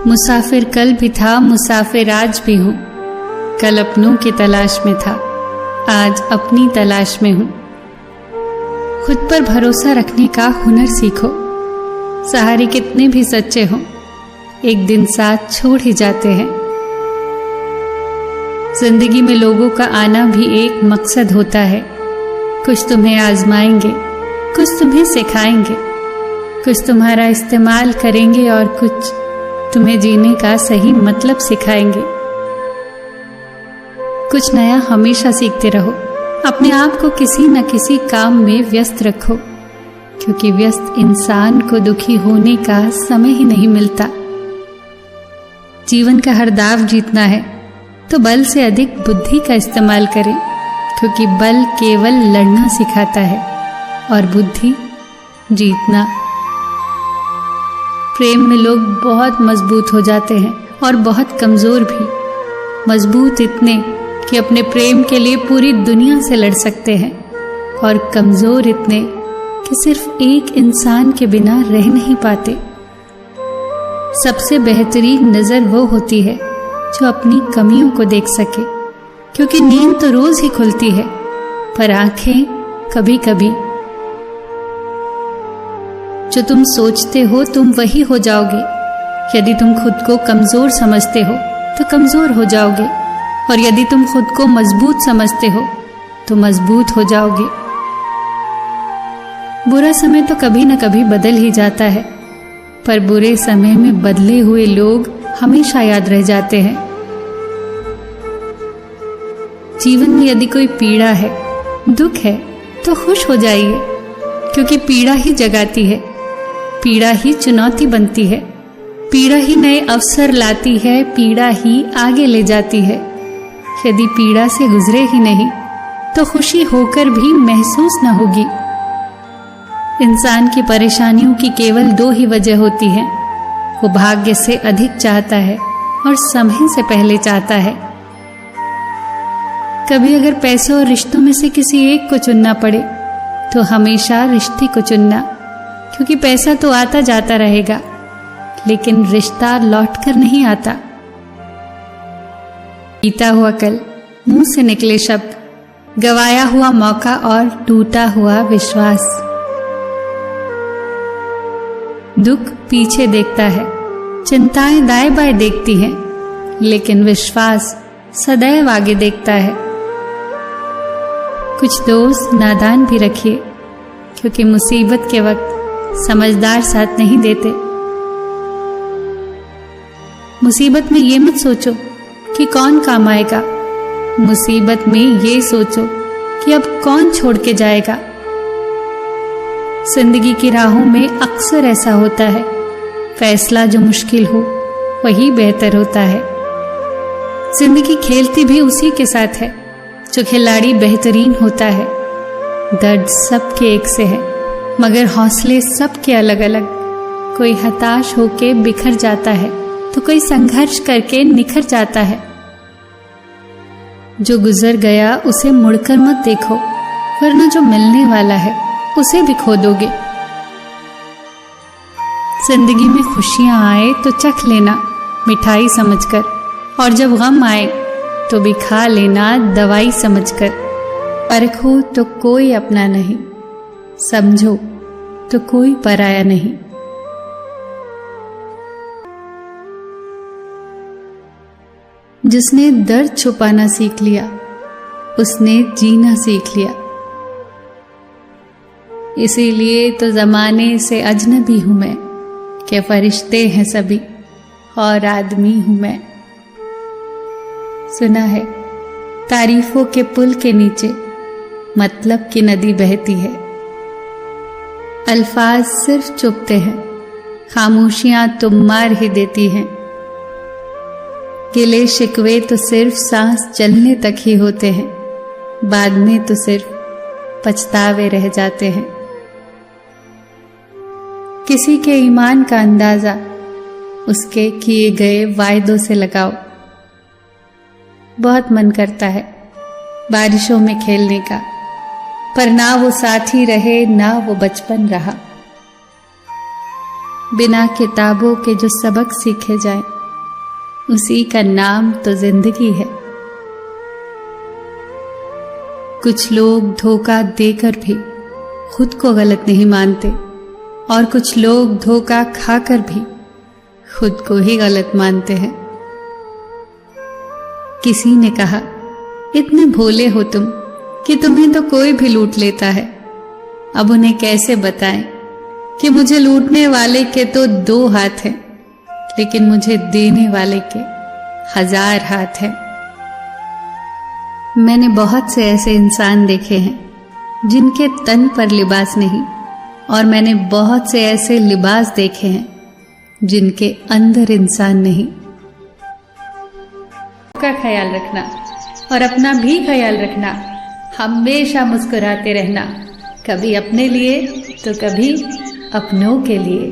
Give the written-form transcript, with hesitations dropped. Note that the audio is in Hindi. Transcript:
मुसाफिर कल भी था, मुसाफिर आज भी हूँ। कल अपनों की तलाश में था, आज अपनी तलाश में हूँ। खुद पर भरोसा रखने का हुनर सीखो। सहारे कितने भी सच्चे हों, एक दिन साथ छोड़ ही जाते हैं। जिंदगी में लोगों का आना भी एक मकसद होता है। कुछ तुम्हें आजमाएंगे, कुछ तुम्हें सिखाएंगे, कुछ तुम्हारा इस्तेमाल करेंगे और कुछ तुम्हें जीने का सही मतलब सिखाएंगे। कुछ नया हमेशा सीखते रहो। अपने आप को किसी न किसी काम में व्यस्त रखो, क्योंकि व्यस्त इंसान को दुखी होने का समय ही नहीं मिलता। जीवन का हर दाव जीतना है तो बल से अधिक बुद्धि का इस्तेमाल करें, क्योंकि बल केवल लड़ना सिखाता है और बुद्धि जीतना। प्रेम में लोग बहुत मजबूत हो जाते हैं और बहुत कमजोर भी। मजबूत इतने कि अपने प्रेम के लिए पूरी दुनिया से लड़ सकते हैं, और कमजोर इतने कि सिर्फ एक इंसान के बिना रह नहीं पाते। सबसे बेहतरीन नजर वो होती है जो अपनी कमियों को देख सके, क्योंकि नींद तो रोज ही खुलती है, पर आंखें कभी कभी। जो तुम सोचते हो तुम वही हो जाओगे। यदि तुम खुद को कमजोर समझते हो तो कमजोर हो जाओगे, और यदि तुम खुद को मजबूत समझते हो तो मजबूत हो जाओगे। बुरा समय तो कभी न कभी बदल ही जाता है, पर बुरे समय में बदले हुए लोग हमेशा याद रह जाते हैं। जीवन में यदि कोई पीड़ा है, दुख है, तो खुश हो जाइए, क्योंकि पीड़ा ही जगाती है, पीड़ा ही चुनौती बनती है, पीड़ा ही नए अवसर लाती है, पीड़ा ही आगे ले जाती है। यदि पीड़ा से गुजरे ही नहीं तो खुशी होकर भी महसूस न होगी। इंसान की परेशानियों की केवल दो ही वजह होती हैं। वो भाग्य से अधिक चाहता है और समय से पहले चाहता है। कभी अगर पैसों और रिश्तों में से किसी एक को चुनना पड़े तो हमेशा रिश्ते को चुनना, क्योंकि पैसा तो आता जाता रहेगा, लेकिन रिश्ता लौट कर नहीं आता। बीता हुआ कल, मुंह से निकले शब्द, गवाया हुआ मौका और टूटा हुआ विश्वास। दुख पीछे देखता है, चिंताएं दाएं बाएं देखती हैं, लेकिन विश्वास सदैव आगे देखता है। कुछ दोस्त नादान भी रखिए, क्योंकि मुसीबत के वक्त समझदार साथ नहीं देते। मुसीबत में ये मत सोचो कि कौन काम आएगा, मुसीबत में ये सोचो कि अब कौन छोड़ के जाएगा। जिंदगी की राहों में अक्सर ऐसा होता है, फैसला जो मुश्किल हो वही बेहतर होता है। जिंदगी खेलती भी उसी के साथ है जो खिलाड़ी बेहतरीन होता है। दर्द सबके एक से है, मगर हौसले सबके अलग अलग। कोई हताश होके बिखर जाता है तो कोई संघर्ष करके निखर जाता है। जो गुजर गया उसे मुड़कर मत देखो, वरना जो मिलने वाला है उसे भी खो दोगे। जिंदगी में खुशियां आए तो चख लेना मिठाई समझकर, और जब गम आए तो भी खा लेना दवाई समझकर। परखो तो कोई अपना नहीं, समझो तो कोई पराया नहीं। जिसने दर्द छुपाना सीख लिया उसने जीना सीख लिया। इसीलिए तो जमाने से अजनबी हूं मैं, कि फरिश्ते हैं सभी और आदमी हूं मैं। सुना है तारीफों के पुल के नीचे मतलब की नदी बहती है। अल्फाज सिर्फ चुपते हैं, खामोशियां तो मार ही देती हैं। गिले शिकवे तो सिर्फ सांस चलने तक ही होते हैं, बाद में तो सिर्फ पछतावे रह जाते हैं। किसी के ईमान का अंदाजा उसके किए गए वायदों से लगाओ। बहुत मन करता है बारिशों में खेलने का, पर ना वो साथी रहे ना वो बचपन रहा। बिना किताबों के जो सबक सीखे जाए उसी का नाम तो जिंदगी है। कुछ लोग धोखा देकर भी खुद को गलत नहीं मानते और कुछ लोग धोखा खाकर भी खुद को ही गलत मानते हैं। किसी ने कहा, इतने भोले हो तुम कि तुम्हें तो कोई भी लूट लेता है। अब उन्हें कैसे बताएं कि मुझे लूटने वाले के तो 2 हाथ हैं, लेकिन मुझे देने वाले के 1000 हाथ हैं। मैंने बहुत से ऐसे इंसान देखे हैं जिनके तन पर लिबास नहीं, और मैंने बहुत से ऐसे लिबास देखे हैं जिनके अंदर इंसान नहीं। का ख्याल रखना और अपना भी ख्याल रखना। हमेशा मुस्कुराते रहना, कभी अपने लिए तो कभी अपनों के लिए।